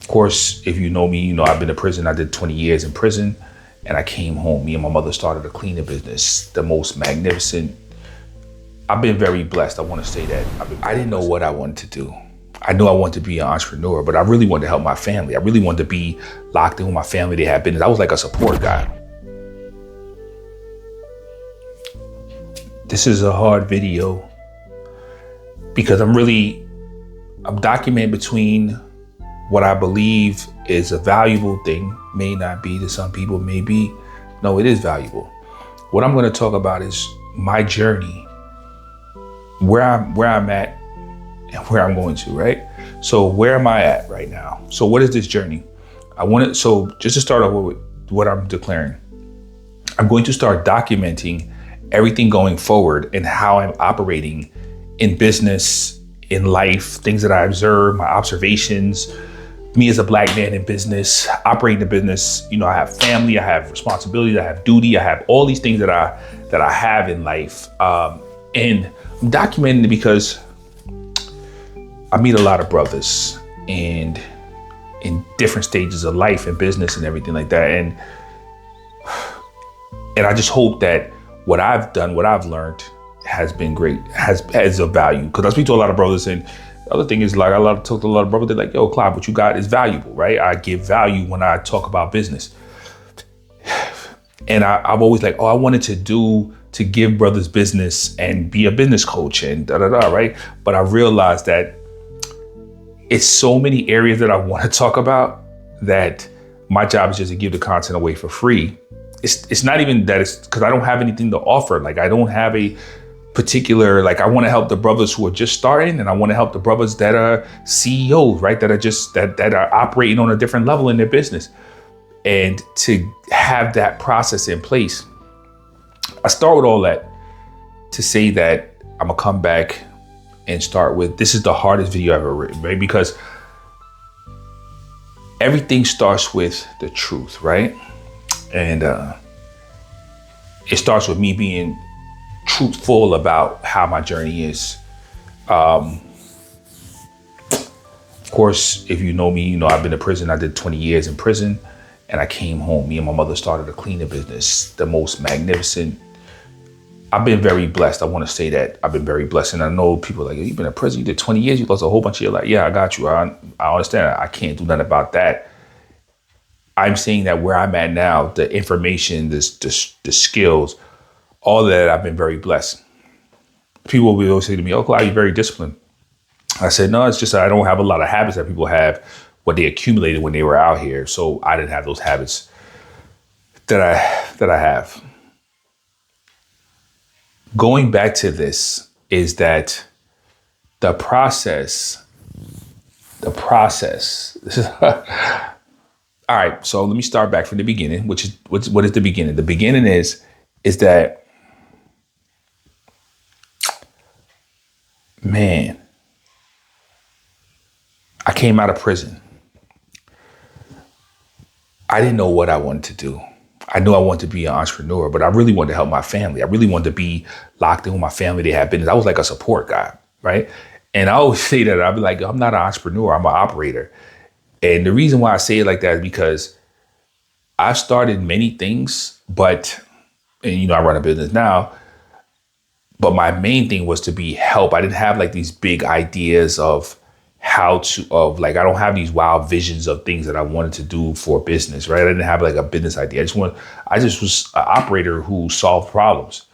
Of course, if you know me, you know I've been to prison. I did 20 years in prison, and I came home. Me and my mother started a cleaning business, the most magnificent. I've been very blessed. I want to say that. I didn't know what I wanted to do. I knew I wanted to be an entrepreneur, but I really wanted to help my family. I really wanted to be locked in with my family. They had business. I was like a support guy. This is a hard video because I'm documenting between what I believe is a valuable thing, may not be to some people, may be. No, it is valuable. What I'm going to talk about is my journey, where I'm at and where I'm going to, right? So where am I at right now? So what is this journey? So just to start off with what I'm declaring, I'm going to start documenting everything going forward and how I'm operating in business, in life, things that I observe, my observations, me as a Black man in business, operating the business. You know, I have family, I have responsibilities, I have duty, I have all these things that I have in life. And I'm documenting it because I meet a lot of brothers and in different stages of life and business and everything like that. And I just hope that what I've done, what I've learned has been great, has of value. Because I speak to a lot of brothers, and the other thing is, like, I talk to a lot of brothers, they're like, yo, Clive, what you got is valuable, right? I give value when I talk about business. And I've always like, I wanted to give brothers business and be a business coach and right? But I realized that it's so many areas that I want to talk about that my job is just to give the content away for free. It's not even that, it's because I don't have anything to offer. Like, I don't have a particular, like, I want to help the brothers who are just starting, and I want to help the brothers that are CEOs, right? That are just, that are operating on a different level in their business. And to have that process in place, I start with all that to say that I'm gonna come back and start with, this is the hardest video I've ever written, right? Because everything starts with the truth, right? And it starts with me being truthful about how my journey is. Of course, if you know me, you know I've been to prison. I did 20 years in prison, and I came home. Me and my mother started a cleaning business, the most magnificent. I've been very blessed. I want to say that I've been very blessed. And I know people are like, you've been in prison, you did 20 years, you lost a whole bunch of your life. Yeah, I got you. I understand. I can't do nothing about that. I'm saying that where I'm at now, the information, the skills, all of that, I've been very blessed. People will always say to me, oh, Clyde, you're very disciplined. I said, no, it's just that I don't have a lot of habits that people have, what they accumulated when they were out here. So I didn't have those habits that I have. Going back to this is that the process, this is, all right, so let me start back from the beginning, what is the beginning? The beginning is that, man, I came out of prison. I didn't know what I wanted to do. I knew I wanted to be an entrepreneur, but I really wanted to help my family. I really wanted to be locked in with my family. They had business. I was like a support guy, right? And I always say that, I'll be like, I'm not an entrepreneur, I'm an operator. And the reason why I say it like that is because I've started many things, and you know, I run a business now, but my main thing was to be help. I didn't have like these big ideas of I don't have these wild visions of things that I wanted to do for business, right? I didn't have like a business idea. I just was an operator who solved problems.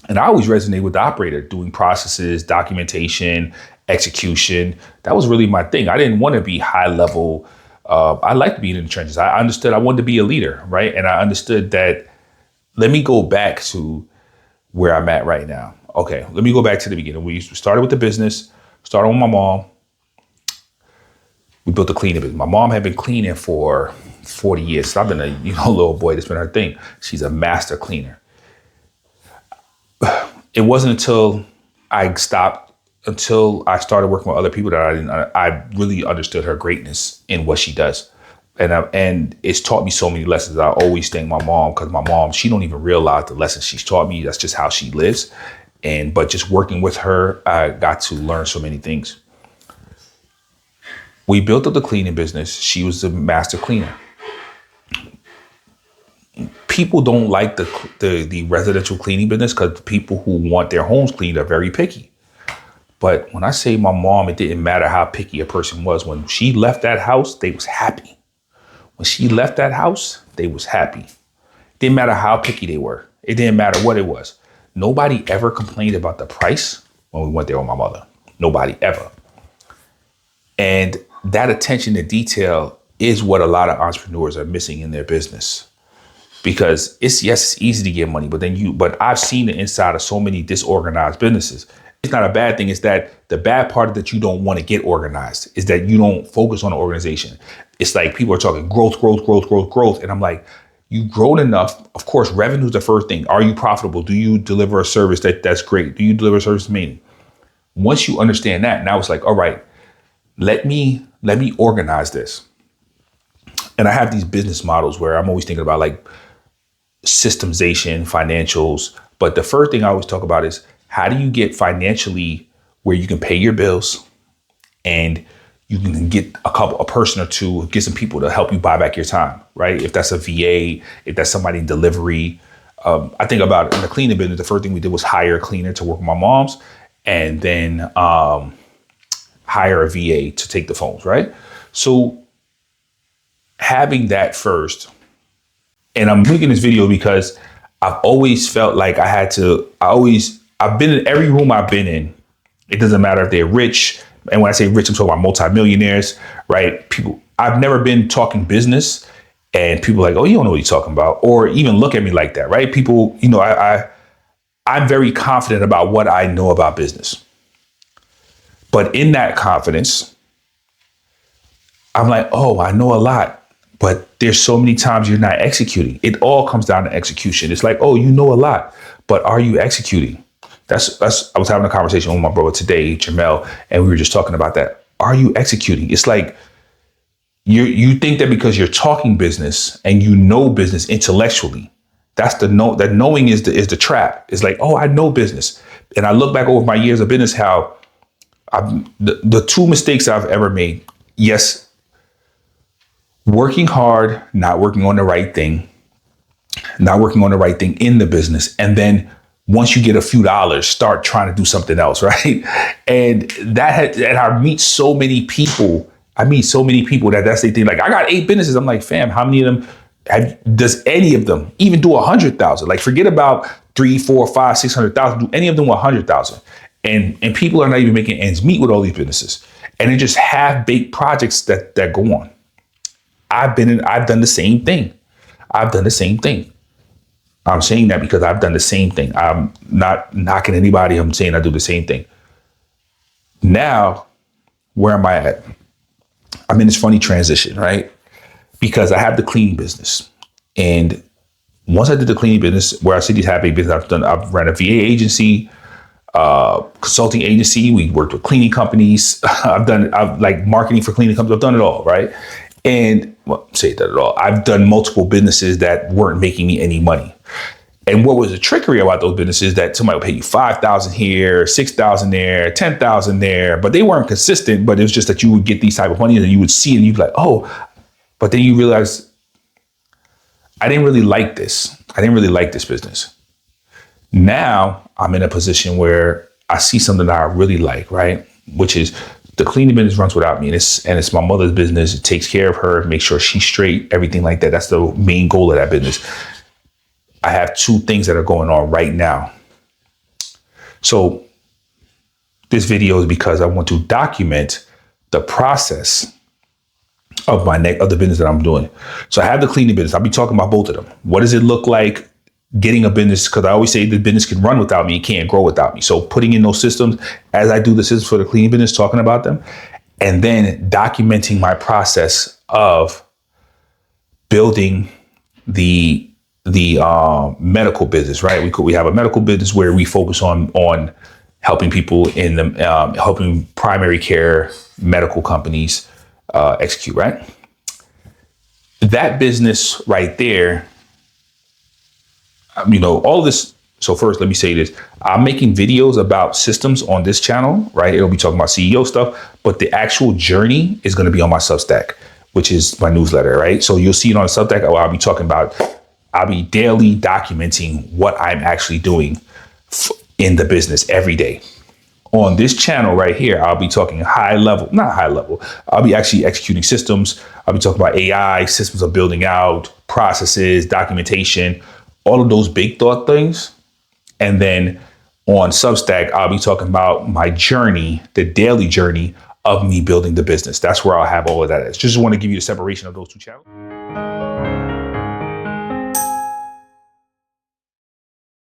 And I always resonate with the operator, doing processes, documentation, execution. That was really my thing. I didn't want to be high level. I liked being in the trenches. I understood I wanted to be a leader, right? And I understood that, let me go back to where I'm at right now. Okay, let me go back to the beginning. We started with the business, started with my mom. We built a cleaning business. My mom had been cleaning for 40 years. So I've been a little boy, that's been her thing. She's a master cleaner. It wasn't until I started working with other people that I really understood her greatness in what she does. And it's taught me so many lessons. I always thank my mom, because my mom, she don't even realize the lessons she's taught me. That's just how she lives. But just working with her, I got to learn so many things. We built up the cleaning business. She was the master cleaner. People don't like the residential cleaning business because people who want their homes cleaned are very picky. But when I say my mom, it didn't matter how picky a person was. When she left that house, they was happy. When she left that house, they was happy. It didn't matter how picky they were. It didn't matter what it was. Nobody ever complained about the price when we went there with my mother. Nobody ever. And that attention to detail is what a lot of entrepreneurs are missing in their business. Because it's easy to get money, but I've seen the inside of so many disorganized businesses. It's not a bad thing. It's that the bad part that you don't want to get organized is that you don't focus on the organization. It's like people are talking growth. And I'm like, you've grown enough. Of course, revenue is the first thing. Are you profitable? Do you deliver a service that's great? Do you deliver a service meaning? Once you understand that, now it's like, all right, let me organize this. And I have these business models where I'm always thinking about like systemization, financials. But the first thing I always talk about is how do you get financially where you can pay your bills and you can get a person or two, get some people to help you buy back your time, right? If that's a VA, if that's somebody in delivery. I think about in the cleaning business, the first thing we did was hire a cleaner to work with my mom's and then hire a VA to take the phones, right? So having that first, and I'm making this video because I've always felt like I've been in every room I've been in. It doesn't matter if they're rich. And when I say rich, I'm talking about multimillionaires, right? People, I've never been talking business and people are like, oh, you don't know what you're talking about, or even look at me like that, right? People, I'm very confident about what I know about business. But in that confidence, I'm like, oh, I know a lot. But there's so many times you're not executing. It all comes down to execution. It's like, oh, you know a lot, but are you executing? I was having a conversation with my brother today, Jamel, and we were just talking about that. Are you executing? It's like you think that because you're talking business and you know business intellectually, that knowing is the trap. It's like, oh, I know business. And I look back over my years of business, how the two mistakes I've ever made. Yes, working hard, not working on the right thing in the business. And then once you get a few dollars, start trying to do something else, right? And I meet so many people. That's the thing. Like, I got 8 businesses. I'm like, fam, how many of them does any of them even do 100,000? Like, forget about 3, 4, 5, 600,000. Do any of them 100,000? And people are not even making ends meet with all these businesses. And they just have baked projects that go on. I've done the same thing. I'm saying that because I've done the same thing. I'm not knocking anybody. I'm saying I do the same thing. Now, where am I at? I'm in this funny transition, right? Because I have the cleaning business. And once I did the cleaning business, where I see these happy business, I've ran a VA agency, consulting agency. We worked with cleaning companies. I've like marketing for cleaning companies. I've done it all, right? And I've done multiple businesses that weren't making me any money. And what was the trickery about those businesses that somebody would pay you 5,000 here, 6,000 there, 10,000 there, but they weren't consistent. But it was just that you would get these type of money and you would see it and you'd be like, oh, but then you realize I didn't really like this. I didn't really like this business. Now I'm in a position where I see something that I really like, right? Which is the cleaning business runs without me. And it's my mother's business. It takes care of her, make sure she's straight, everything like that. That's the main goal of that business. I have 2 things that are going on right now. So this video is because I want to document the process of the business that I'm doing. So I have the cleaning business. I'll be talking about both of them. What does it look like getting a business? Because I always say the business can run without me. It can't grow without me. So putting in those systems as I do the systems for the cleaning business, talking about them, and then documenting my process of building the medical business, right? We have a medical business where we focus on helping people in the helping primary care medical companies execute, right? That business right there, all this So first, let me say this. I'm making videos about systems on this channel, right? It'll be talking about CEO stuff, but the actual journey is going to be on my Substack, which is my newsletter, right? So you'll see it on Substack. I'll be daily documenting what I'm actually doing in the business every day. On this channel right here, I'll be talking not high level. I'll be actually executing systems. I'll be talking about AI, systems of building out, processes, documentation, all of those big thought things. And then on Substack, I'll be talking about my journey, the daily journey of me building the business. That's where I'll have all of that. Just want to give you the separation of those two channels.